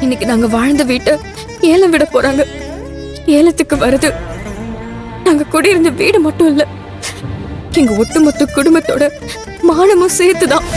இன்னைக்கு நாங்க வாழ்ந்த வீட்டை ஏலம் விட போறாங்க. ஏலத்துக்கு வருது நாங்க குடியிருந்த வீடு மட்டும் இல்ல, எங்க ஒட்டுமொத்த குடும்பத்தோட மானமும் சேர்த்துதான்.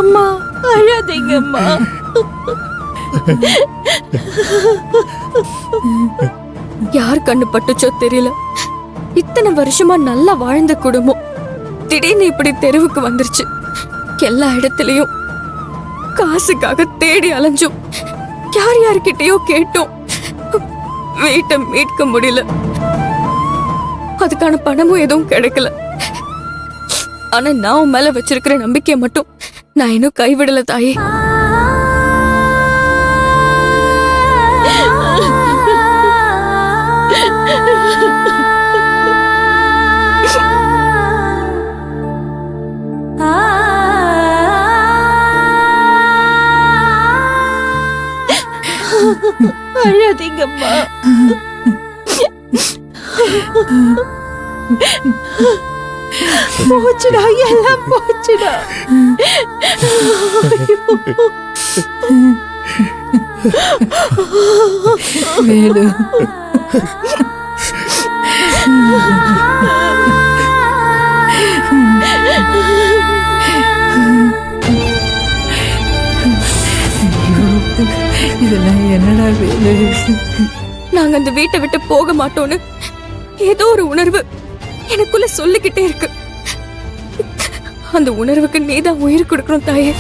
அம்மா அழாதீங்கம்மா. யார் கண்ணு பட்டுச்சோ தெரியல, இத்தனை வருஷமா நல்லா வாழ்ந்த குடும்பம் திடீர்னு இப்படி தெருவுக்கு வந்துருச்சு. எல்லா இடத்துலயும் காசுக்காக தேடி அலைஞ்சோம், யார் யார்கிட்டயோ கேட்டோம், வீட்டை மீட்க முடியல. அதுக்கான பணமும் எதுவும் கிடைக்கல. ஆனா நான் உன் மேல வச்சிருக்கிற நம்பிக்கையை மட்டும் நான் இன்னும் கைவிடல தாயே. அழாதீங்கம்மா. போச்சுடா, எல்லாம் போச்சுடா. வேலு, இதெல்லாம் என்னடா வேலு? நாங்க அந்த வீட்டை விட்டு போக மாட்டோம்னு ஏதோ ஒரு உணர்வு எனக்குள்ள சொல்லிக்கிட்டே இருக்கு. அந்த உணர்வுக்கு நீதான் உயிர் கொடுக்கணும் தாயே.